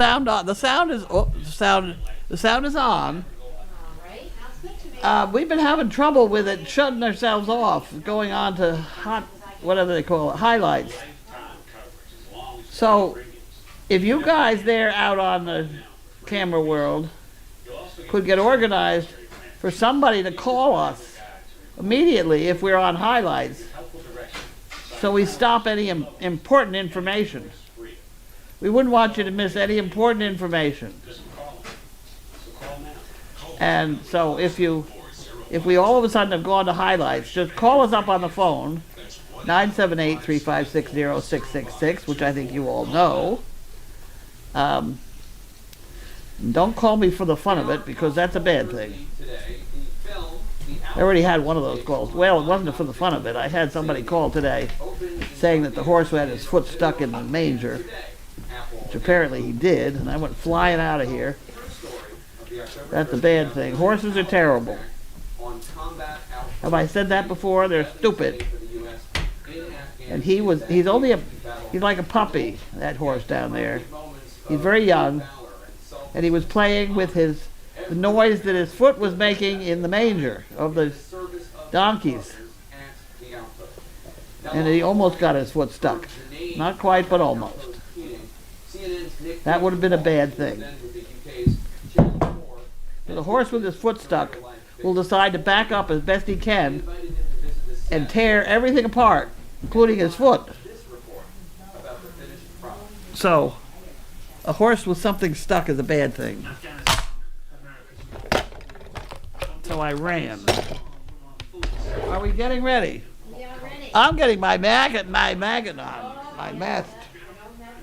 Sound on. The sound is the sound is on. We've been having trouble with it shutting ourselves off, going on to whatever they call it, highlights. So, if you guys there out on the camera world could get organized for somebody to call us immediately if we're on highlights, so we stop any important information. We wouldn't want you to miss any important information. And so if we all of a sudden have gone to highlights, just call us up on the phone, 978-356-0666, which I think you all know. Don't call me for the fun of it, because that's a bad thing. I already had one of those calls. Well, it wasn't for the fun of it. I had somebody call today saying that the horse had his foot stuck in the manger, which apparently he did, and I went flying out of here. That's a bad thing. Horses are terrible. Have I said that before? They're stupid. And he's like a puppy, that horse down there. He's very young, and he was playing with the noise that his foot was making in the manger of the donkeys. And he almost got his foot stuck. Not quite, but almost. That would have been a bad thing. The horse with his foot stuck will decide to back up as best he can and tear everything apart, including his foot. So, a horse with something stuck is a bad thing. So I ran. Are we getting ready? Yeah, ready. I'm getting my maggot on, my mast.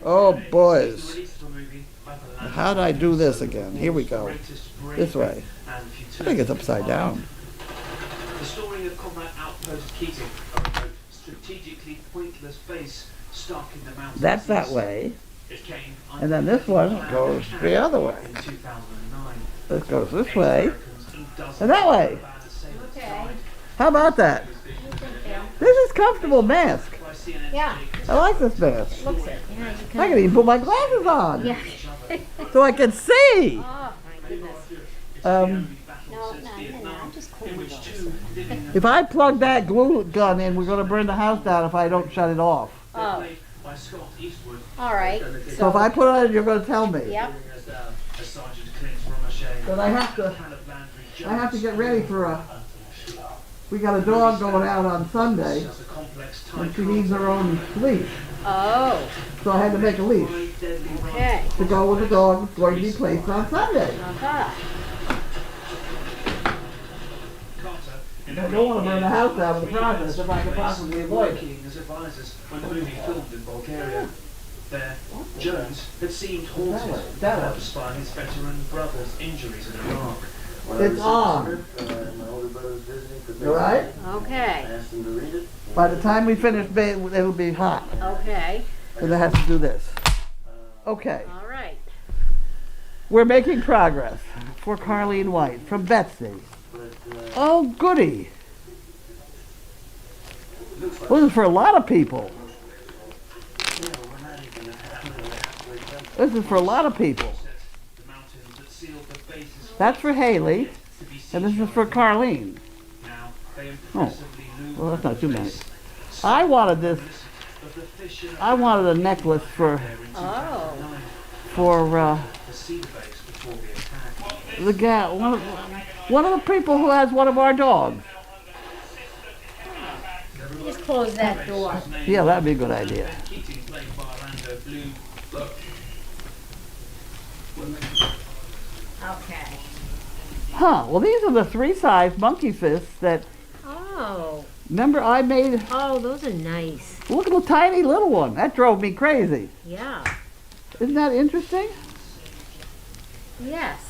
Oh, boys. How did I do this again? Here we go. This way. I think it's upside down. The story of combat outpost Keating, a remote, strategically pointless base stuck in the mountains. That's that way. It came And then this one goes the other way. in 2009. This goes this way. And that way. Okay. How about that? This is comfortable mask. Yeah, I like this mask. looks it. Yeah, you can. I can even put my glasses on Yeah. so I can see. Oh, my goodness. Um, No, I'm just cleaning those. if I plug that glue gun in, we're going to burn the house down if I don't shut it off. Oh, all right. So if I put it on, you're going to tell me. Yep. But I have to get ready for we got a dog going out on Sunday, and she needs her own leash. Oh, So I had to make a leash okay. to go with the dog that's going to be placed on Sunday. Uh-huh. I don't want to burn the house down in the process if I can possibly avoid it. As advisors when the movie filmed in Bulgaria. There, Jones had seemed haunted perhaps by his veteran brother's injuries in Iraq. It's on. You right? Okay. By the time we finish, it'll be hot. Okay. Because I have to do this. Okay. All right. We're making progress for Carleen White from Betsy. Oh, goody. Well, this is for a lot of people. This is for a lot of people. That's for Haley, and this is for Carleen. Oh, well, that's not too many. I wanted a necklace for Oh. the gal, one of the people who has one of our dogs. Just close that door. Yeah, that'd be a good idea. Okay. Huh, well these are the 3-size monkey fists that, Oh. remember I made, Oh, those are nice. look at the tiny little one. That drove me crazy. Yeah. Isn't that interesting? Yes.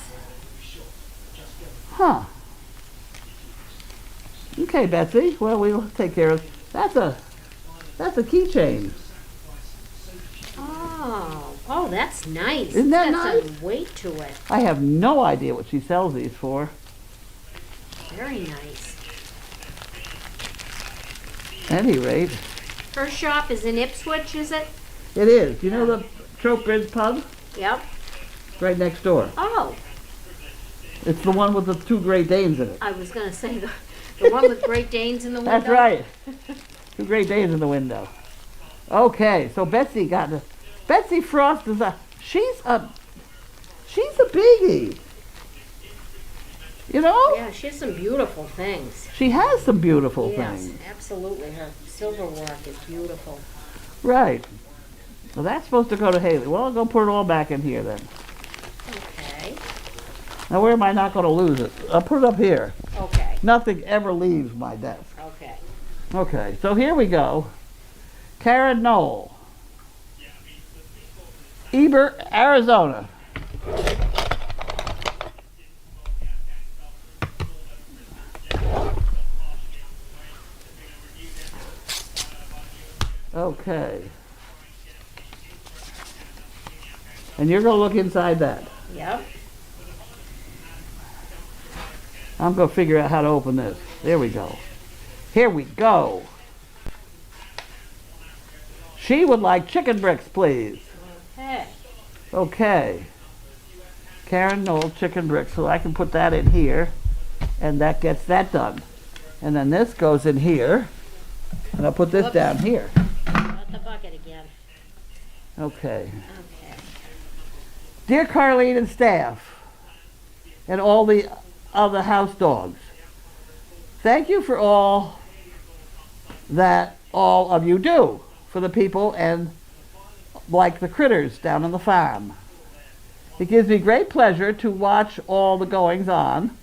Huh. Okay, Betsy, well we'll take care of, that's a keychain. Oh. Oh, that's nice. Isn't that Got nice? some weight to it. I have no idea what she sells these for. Very nice. At any rate, Her shop is in Ipswich, is it? it is. You know the Trope Bridge pub? Yep. right next door. Oh, It's the one with the 2 Great Danes in it. I was gonna say the one with Great Danes in the window. That's right. 2 Great Danes in the window. Okay, so Betsy Frost is she's a biggie. You know? Yeah, she has some beautiful things. She has some beautiful Yes, things. absolutely. Her silver work is beautiful. Right. Well, that's supposed to go to Haley. Well, I'll go put it all back in here then. Okay. Now, where am I not going to lose it? I'll put it up here. Okay. Nothing ever leaves my desk. Okay. Okay, so here we go. Karen Knoll. Eber, Arizona. Okay. And you're going to look inside that. Yep. I'm going to figure out how to open this. There we go. Here we go. She would like chicken bricks, please. Okay. Okay. Karen Knoll, chicken bricks. So I can put that in here. And that gets that done. And then this goes in here. And I'll put this Whoops. down here. Not the bucket again. Okay. Okay. Dear Carlene and staff, and all the other house dogs, thank you for all that all of you do for the people and like the critters down on the farm. It gives me great pleasure to watch all the goings on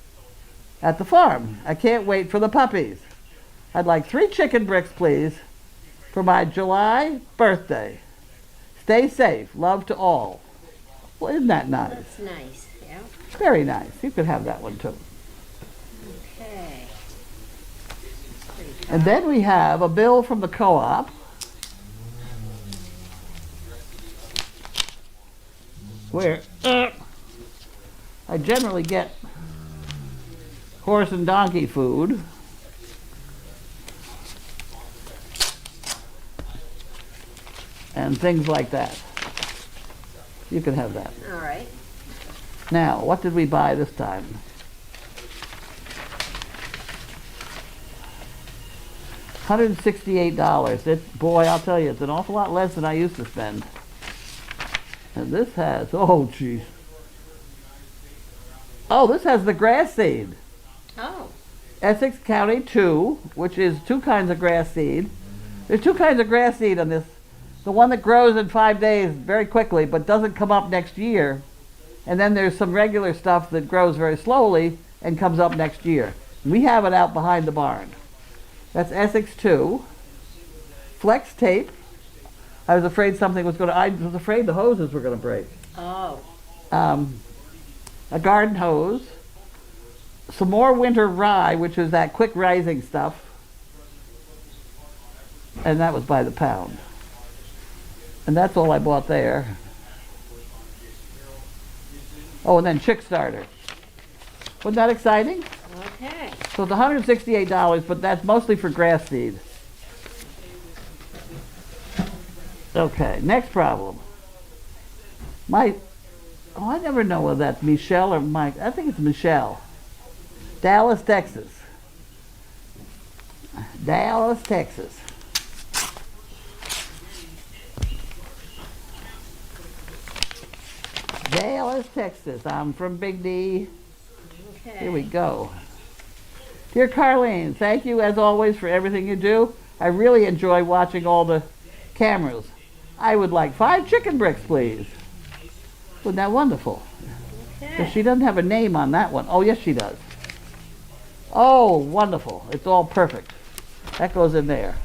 at the farm. I can't wait for the puppies. I'd like 3 chicken bricks, please, for my July birthday. Stay safe. Love to all. Well, isn't that nice? That's nice. Yeah. Very nice. You could have that one too. Okay. And then we have a bill from the co-op. Where I generally get horse and donkey food. And things like that. You can have that. All right. Now, what did we buy this time? $168. Boy, I'll tell you, it's an awful lot less than I used to spend. And this has, oh geez. Oh, this has the grass seed. Oh. Essex County 2, which is 2 kinds of grass seed. There's 2 kinds of grass seed on this. The one that grows in 5 days very quickly but doesn't come up next year. And then there's some regular stuff that grows very slowly and comes up next year. We have it out behind the barn. That's Essex 2. Flex tape. I was afraid something was going to, I was afraid the hoses were going to break. Oh. A garden hose. Some more winter rye, which is that quick rising stuff. And that was by the pound. And that's all I bought there. Oh, and then chick starter. Wasn't that exciting? Okay. So it's $168, but that's mostly for grass seed. Okay, next problem. I never know whether that's Michelle or Mike. I think it's Michelle. Dallas, Texas. Dallas, Texas. Dallas, Texas. I'm from Big D. Okay. Here we go. Dear Carlene, thank you as always for everything you do. I really enjoy watching all the cameras. I would like 5 chicken bricks, please. Wasn't that wonderful? Okay. But she doesn't have a name on that one. Oh, yes, she does. Oh, wonderful. It's all perfect. That goes in there.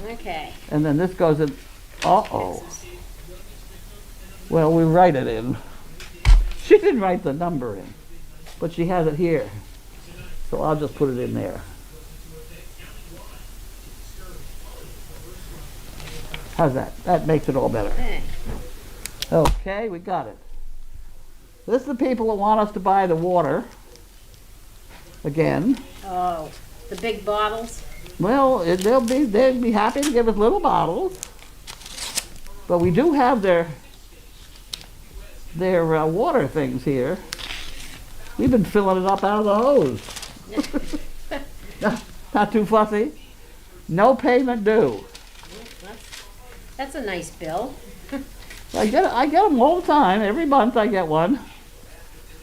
Okay. And then this goes in. Uh-oh. Well, we write it in. She didn't write the number in, but she has it here. So I'll just put it in there. How's that? That makes it all better. Okay. Okay, we got it. This is the people that want us to buy the water. Again. Oh, the big bottles? Well, they'd be happy to give us little bottles. But we do have their their water things here. We've been filling it up out of the hose. Not too fussy. No payment due. That's a nice bill. I get them all the time. Every month I get one.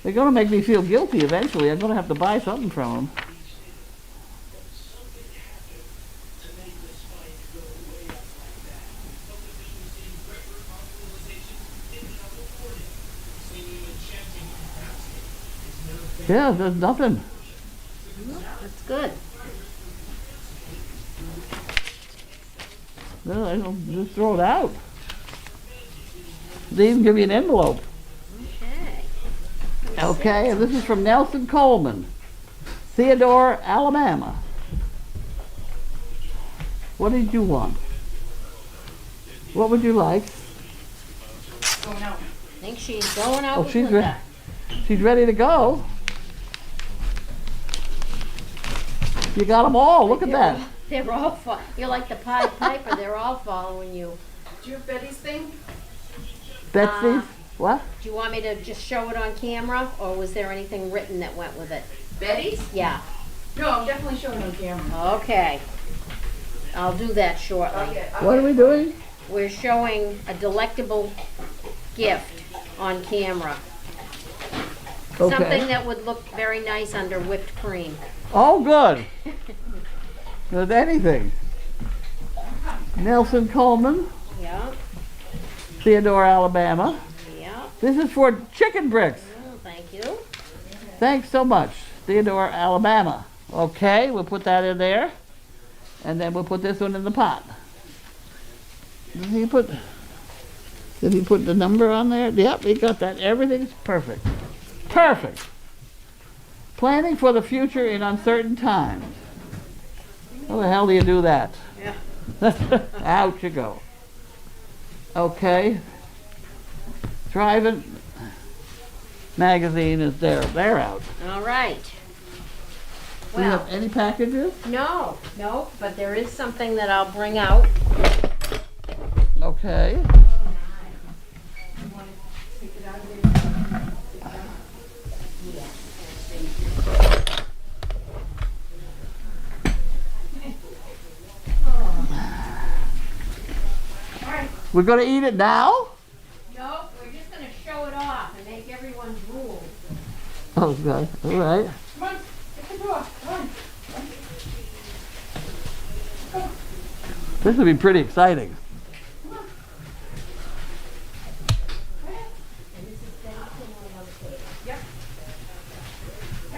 They're going to make me feel guilty eventually. I'm going to have to buy something from them. Yeah, there's nothing. That's good. No, I don't just throw it out. They even give you an envelope. Okay. Okay, and this is from Nelson Coleman, Theodore, Alabama. What did you want? What would you like? Going out. I think she's going out. Oh, with she's Linda. she's ready to go. You got them all. Look at that. They're all you're like the Pied Piper. They're all following you. Do you have Betty's thing? Betsy's? What? Do you want me to just show it on camera, or was there anything written that went with it? Betty's? Yeah. No, I'm definitely showing on camera. Okay. I'll do that shortly. Okay. What are we doing? We're showing a delectable gift on camera. Okay. Something that would look very nice under whipped cream. Oh, good. With anything. Nelson Coleman, Yeah. Theodore, Alabama. Yeah. This is for chicken bricks. Oh, thank you. Thanks so much, Theodore, Alabama. Okay, we'll put that in there. And then we'll put this one in the pot. Did he put the number on there? Yep, he got that. Everything's perfect. Perfect. Planning for the future in uncertain times. How the hell do you do that? Yeah. Out you go. Okay. Driving magazine is there. They're out. All right. Do you Well, have any packages? no, but there is something that I'll bring out. Okay. We're going to eat it now? No, we're just going to show it off and make everyone drool. Oh, God. All right. Come on, get the door. Come on. This will be pretty exciting.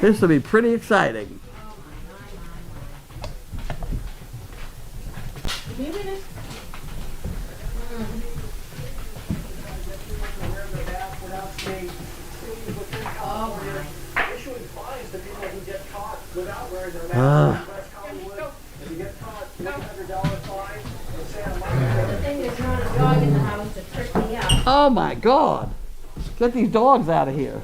This will be pretty exciting. The thing is not a dog in the house to trick me up. Oh my God. Get these dogs out of here.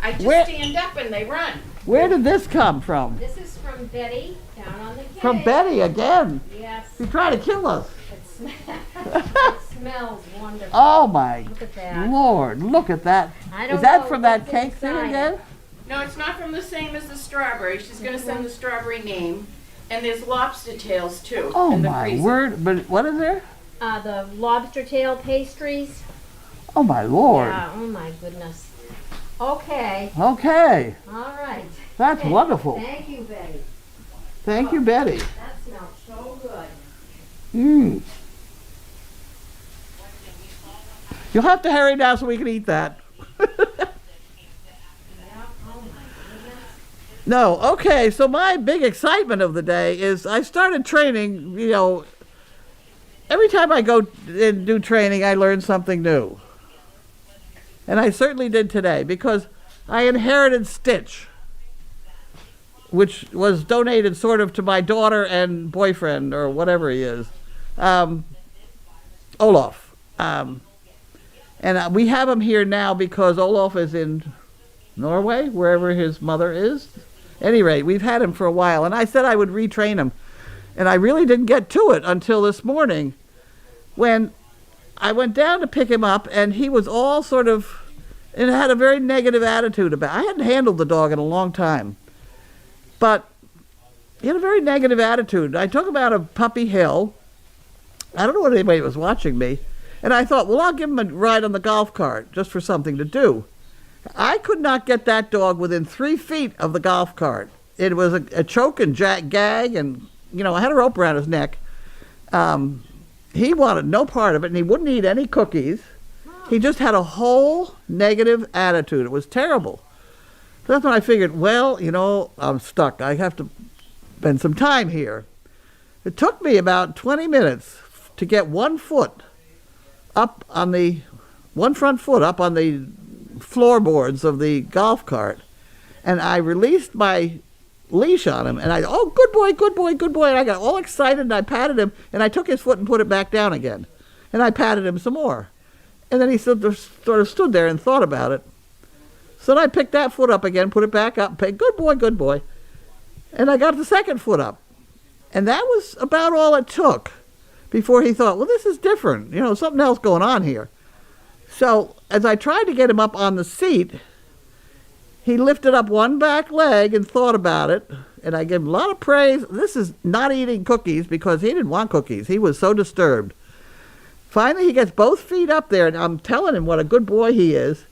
I just Where- stand up and they run. Where did this come from? This is from Betty down on the cave. From Betty again. Yes. She's trying to kill us. It smells wonderful. Oh my Look at that. Lord, look at that. I don't Is that know from that what's cake thing inside again? it. No, it's not from the same as the strawberry. She's gonna send the strawberry name. And there's lobster tails too. Oh in the my freezer. word. But what is there? The lobster tail pastries. Oh my Lord. Yeah, oh my goodness. Okay, Okay. all right. That's Okay. wonderful. Thank you, Betty. Thank you, Betty. That smells so good. Mmm. You'll have to hurry now so we can eat that. Yeah, oh my goodness. No, okay, so my big excitement of the day is I started training, you know, every time I go and do training, I learn something new. And I certainly did today because I inherited Stitch, which was donated sort of to my daughter and boyfriend or whatever he is, Olaf. And we have him here now because Olaf is in Norway, wherever his mother is. At any rate, we've had him for a while, and I said I would retrain him. And I really didn't get to it until this morning when I went down to pick him up, and he was all sort of and had a very negative attitude about it. I hadn't handled the dog in a long time, but he had a very negative attitude. I took him out of Puppy Hill. I don't know if anybody was watching me, and I thought, well, I'll give him a ride on the golf cart just for something to do. I could not get that dog within 3 feet of the golf cart. It was a choke and gag, and I had a rope around his neck. He wanted no part of it, and he wouldn't eat any cookies. He just had a whole negative attitude. It was terrible. So that's when I figured, well, I'm stuck. I have to spend some time here. It took me about 20 minutes to get one front foot up on the floorboards of the golf cart, and I released my leash on him, and oh, good boy, good boy, good boy, and I got all excited, and I patted him, and I took his foot and put it back down again, and I patted him some more, and then he sort of stood there and thought about it. So then I picked that foot up again, put it back up, and good boy, and I got the second foot up, and that was about all it took before he thought, well, this is different, something else going on here. So as I tried to get him up on the seat, he lifted up one back leg and thought about it, and I gave him a lot of praise. This is not eating cookies, because he didn't want cookies. He was so disturbed. Finally, he gets both feet up there, and I'm telling him what a good boy he is.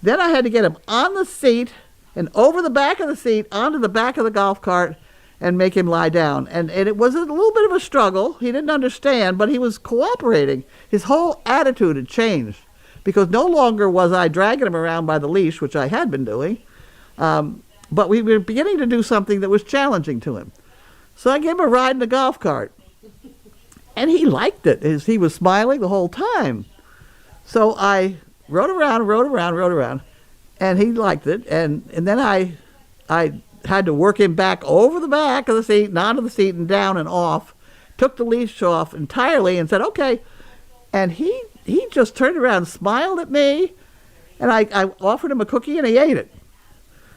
Then I had to get him on the seat and over the back of the seat onto the back of the golf cart and make him lie down. And it was a little bit of a struggle. He didn't understand, but he was cooperating. His whole attitude had changed, because no longer was I dragging him around by the leash, which I had been doing, but we were beginning to do something that was challenging to him. So I gave him a ride in the golf cart, and he liked it. He was smiling the whole time. So I rode around, and he liked it, and then I had to work him back over the back of the seat and onto the seat and down and off, took the leash off entirely and said, okay, and he just turned around, smiled at me, and I offered him a cookie, and he ate it.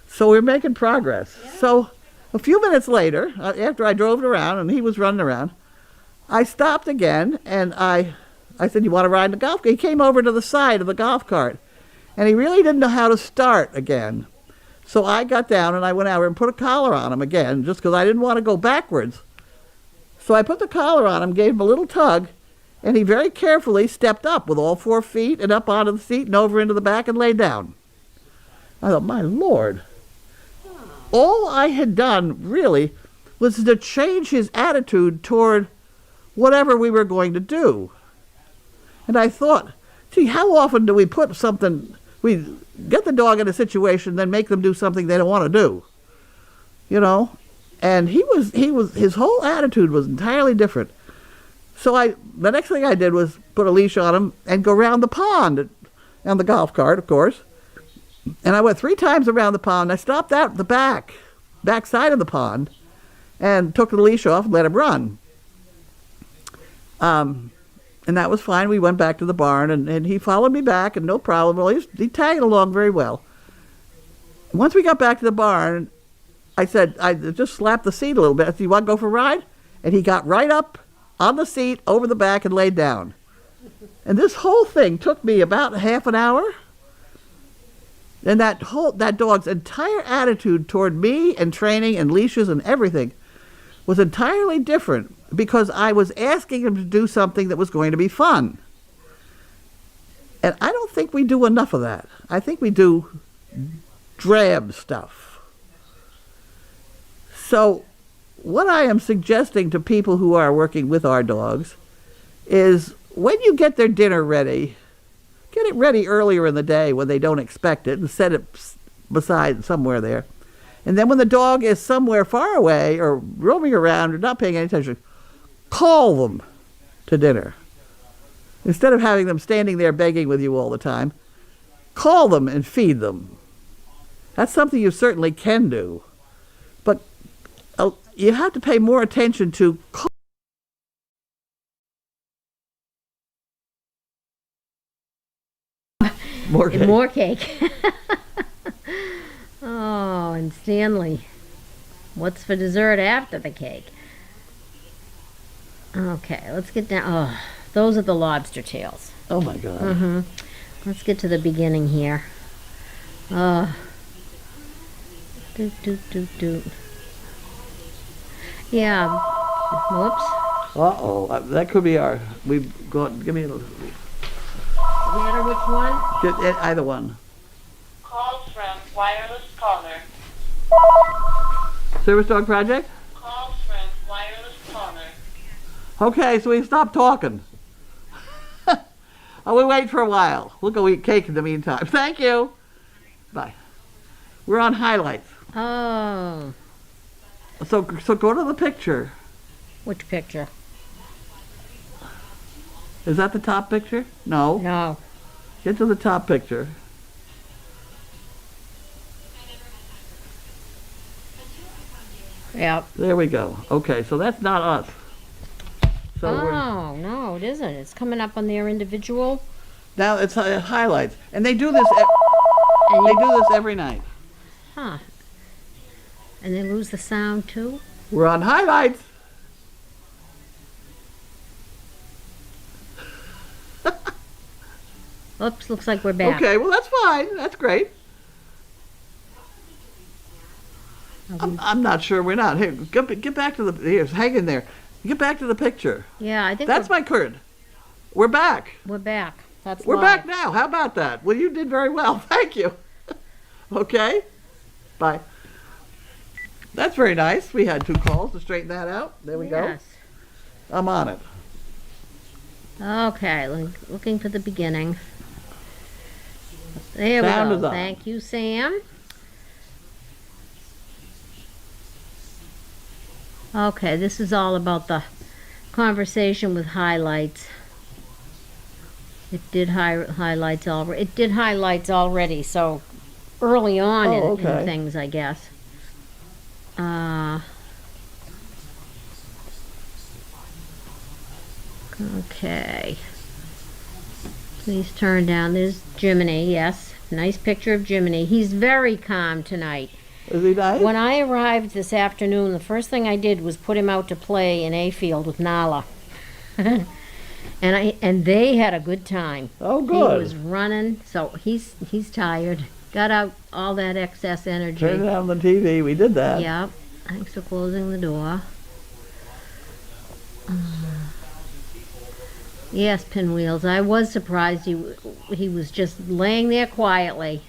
So we're making progress. Yeah. So a few minutes later, after I drove it around and he was running around, I stopped again, and I said, you want to ride in the golf cart? He came over to the side of the golf cart, and he really didn't know how to start again. So I got down, and I went over and put a collar on him again, just because I didn't want to go backwards. So I put the collar on him, gave him a little tug, and he very carefully stepped up with all 4 feet and up onto the seat and over into the back and laid down. I thought, my Lord. All I had done, really, was to change his attitude toward whatever we were going to do. And I thought, gee, how often do we put something, we get the dog in a situation, then make them do something they don't want to do? And his whole attitude was entirely different. So the next thing I did was put a leash on him and go around the pond on the golf cart, of course. And I went 3 times around the pond. I stopped at the back side of the pond, and took the leash off and let him run. And that was fine. We went back to the barn, and he followed me back, and no problem. Well, he tagged along very well. Once we got back to the barn, I said, I just slapped the seat a little bit. I said, you want to go for a ride? And he got right up on the seat, over the back, and laid down. And this whole thing took me about half an hour. And that dog's entire attitude toward me and training and leashes and everything was entirely different, because I was asking him to do something that was going to be fun. And I don't think we do enough of that. I think we do drab stuff. So what I am suggesting to people who are working with our dogs is, when you get their dinner ready, get it ready earlier in the day when they don't expect it, and set it beside somewhere there. And then when the dog is somewhere far away or roaming around or not paying any attention, call them to dinner. Instead of having them standing there begging with you all the time, call them and feed them. That's something you certainly can do. But you have to pay more attention to more cake. More cake. Oh, and Stanley, what's for dessert after the cake? Okay, let's get down. Oh, those are the lobster tails. Oh my God. Mm-hmm. Let's get to the beginning here. Doot, doot, doot, doot. Yeah. Whoops. Uh-oh, that could be our, we've got, give me a, No matter which one? either one. Calls from wireless caller. Service Dog Project? Calls from wireless caller. Okay, so we stopped talking. Oh, we wait for a while. We'll go eat cake in the meantime. Thank you. Bye. We're on highlights. Oh. So go to the picture. Which picture? Is that the top picture? No. No. Get to the top picture. Yep. There we go. Okay, so that's not us. So Oh, no, it isn't. It's coming up on their individual. now it's highlights, and they do this. And They you, do this every night. huh. And they lose the sound too? We're on highlights. Oops, looks like we're back. Okay, well that's fine. That's great. I'm not sure we're not. Here, get back to the. Here, hang in there. Get back to the picture. Yeah, I think That's my curd. We're back. we're back. That's We're live. back now. How about that? Well, you did very well. Thank you. Okay. Bye. That's very nice. We had 2 calls to straighten that out. There we Yes. go. I'm on it. Okay, looking for the beginning. There Sound we is go. on. Thank you, Sam. Okay, this is all about the conversation with highlights. It did highlights already. It did highlights already, so early on in okay. things, I guess. Okay. Please turn down. There's Jiminy, yes. Nice picture of Jiminy. He's very calm tonight. Is he nice? When I arrived this afternoon, the first thing I did was put him out to play in A field with Nala. and they had a good time. Oh, He good. was running, so he's tired. Got out all that excess energy. Turn down the TV. We did that. Yep. Thanks for closing the door. Yes, Pinwheels. I was surprised he was just laying there quietly.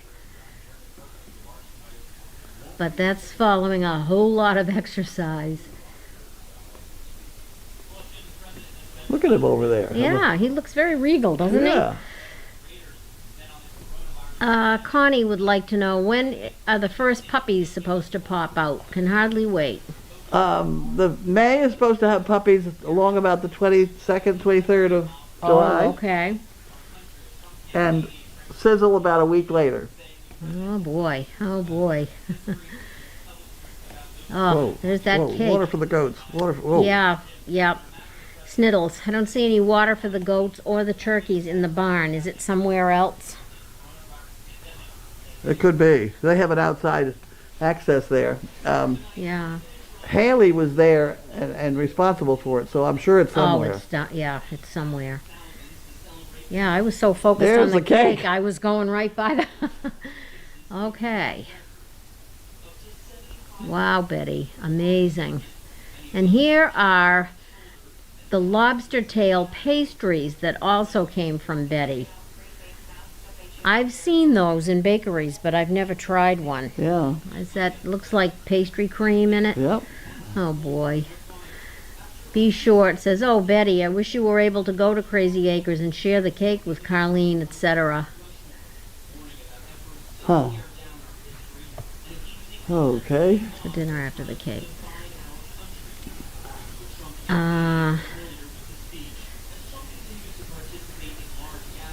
But that's following a whole lot of exercise. Look at him over there. Yeah, he looks very regal, doesn't Yeah. he? Connie would like to know, when are the first puppies supposed to pop out? Can hardly wait. The May is supposed to have puppies along about the 22nd, 23rd of July, Oh, okay. and Sizzle about a week later. Oh boy, oh boy. Whoa, there's that whoa, cake. Water for the goats. Water for, whoa. Yeah, yep. Sniddles. I don't see any water for the goats or the turkeys in the barn. Is it somewhere else? It could be. They have an outside access there. Yeah. Haley was there and responsible for it, so I'm sure it's somewhere. Oh, it's not. Yeah, it's somewhere. Yeah, I was so focused There's on the the cake. I was going right by the. Okay. Wow, Betty, amazing. And here are the lobster tail pastries that also came from Betty. I've seen those in bakeries, but I've never tried one. Yeah. Is that looks like pastry cream in it? Yep. Oh boy. B. Short says, "Oh Betty, I wish you were able to go to Crazy Acres and share the cake with Carlene, etc." Huh. Okay. For dinner after the cake.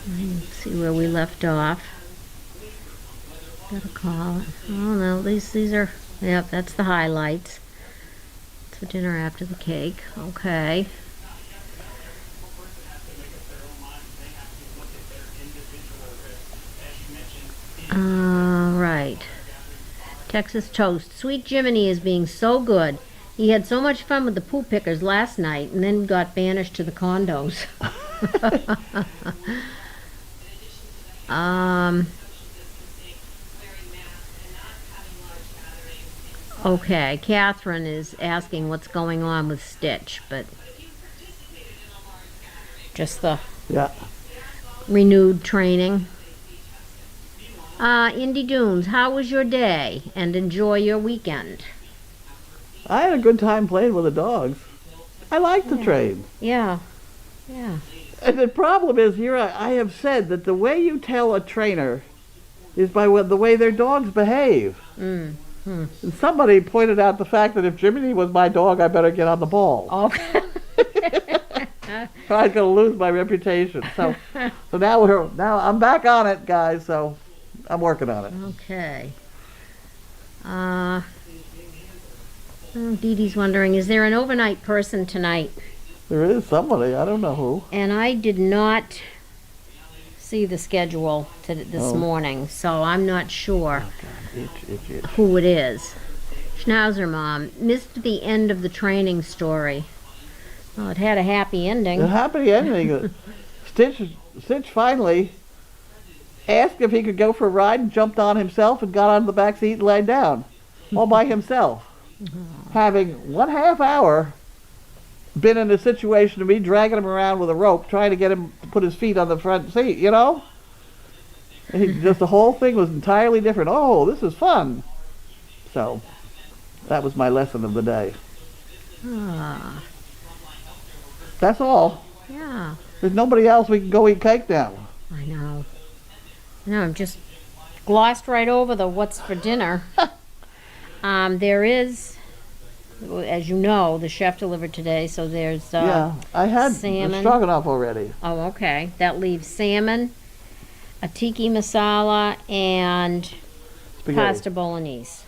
Let's see where we left off. Got a call. Oh no, these are. Yep, that's the highlights. It's for dinner after the cake. Okay. Right. Texas Toast. Sweet Jiminy is being so good. He had so much fun with the poo pickers last night and then got banished to the condos. Okay, Catherine is asking what's going on with Stitch, but just the Yeah. renewed training. Indy Dunes, how was your day? And enjoy your weekend. I had a good time playing with the dogs. I like to train. Yeah, yeah. And the problem is, here I have said that the way you tell a trainer is by the way their dogs behave. And somebody pointed out the fact that if Jiminy was my dog, I better get on the ball. Okay. Or I was going to lose my reputation. So now I'm back on it, guys. So I'm working on it. Okay. Dee Dee's wondering, is there an overnight person tonight? There is somebody. I don't know who. And I did not see the schedule this morning, so I'm not sure who it is. Schnauzer Mom, missed the end of the training story. Well, it had a happy ending. A happy ending. Stitch finally asked if he could go for a ride and jumped on himself and got on the back seat and laid down all by himself. Having 1/2 hour been in a situation of me dragging him around with a rope, trying to get him to put his feet on the front seat, you know? And just the whole thing was entirely different. Oh, this is fun. So, that was my lesson of the day. That's all. Yeah, There's nobody else. We can go eat cake now. I know. No, I'm just glossed right over the what's for dinner. There is, as you know, the chef delivered today, so there's Yeah, I had the salmon. stroganoff already. Oh, okay. That leaves salmon, a tiki masala, and Spaghetti. pasta bolognese.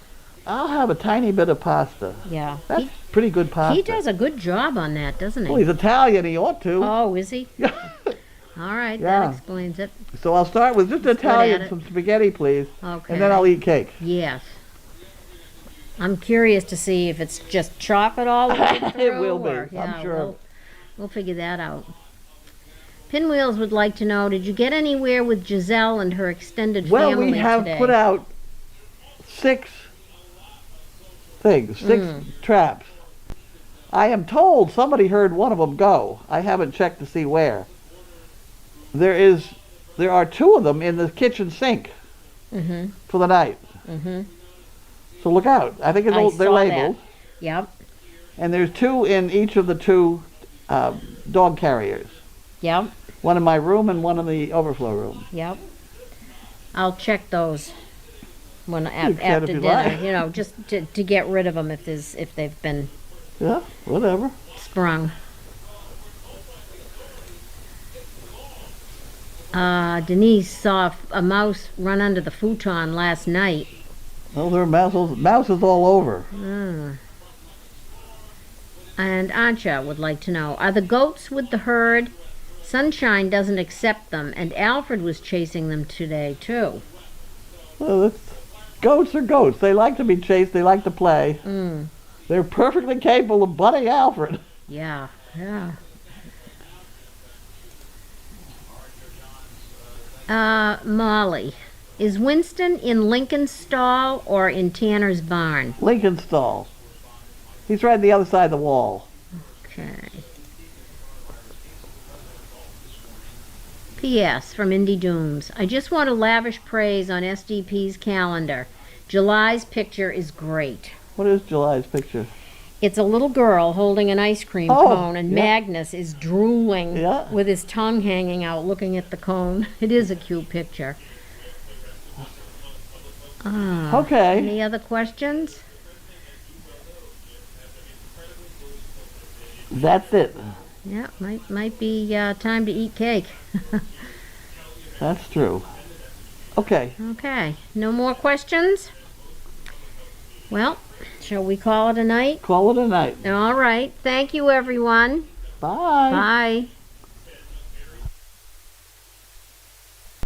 I'll have a tiny bit of pasta. Yeah. That's pretty good pasta. He does a good job on that, doesn't he? Well, he's Italian. He ought to. Oh, is he? All right, Yeah. that explains it. So I'll start with just Italian, it. some spaghetti, please. Okay. And then I'll eat cake. Yes. I'm curious to see if it's just chocolate all the way through. It will be, or- I'm sure. We'll figure that out. Pinwheels would like to know, did you get anywhere with Giselle and her extended Well, family we have today? put out 6 things, 6 traps. I am told somebody heard one of them go. I haven't checked to see where. There are 2 of them in the kitchen sink for the night. So look out. I think I they're saw labeled. that. Yep, And there's 2 in each of the 2 dog carriers. yep, One in my room and one in the overflow room. yep. I'll check those when can if after you dinner, like. you know, just to get rid of them if they've been Yeah, whatever. sprung. Denise saw a mouse run under the futon last night. Well, there are mouses all over. And Ancha would like to know, are the goats with the herd? Sunshine doesn't accept them, and Alfred was chasing them today, too. Well, goats are goats. They like to be chased. They like to play. They're perfectly capable of butting Alfred. Yeah, yeah. Molly, is Winston in Lincoln's stall or in Tanner's barn? Lincoln stall. He's right on the other side of the wall. Okay. P.S. from Indy Dunes. I just want to lavish praise on SDP's calendar. July's picture is great. What is July's picture? It's a little girl holding an ice cream Oh, cone, and yeah. Magnus is drooling Yeah. with his tongue hanging out looking at the cone. It is a cute picture. Okay. Any other questions? That's it. Yeah, might be time to eat cake. That's true. Okay. Okay, no more questions? Well, shall we call it a night? Call it a night. All right, thank you everyone. Bye. Bye.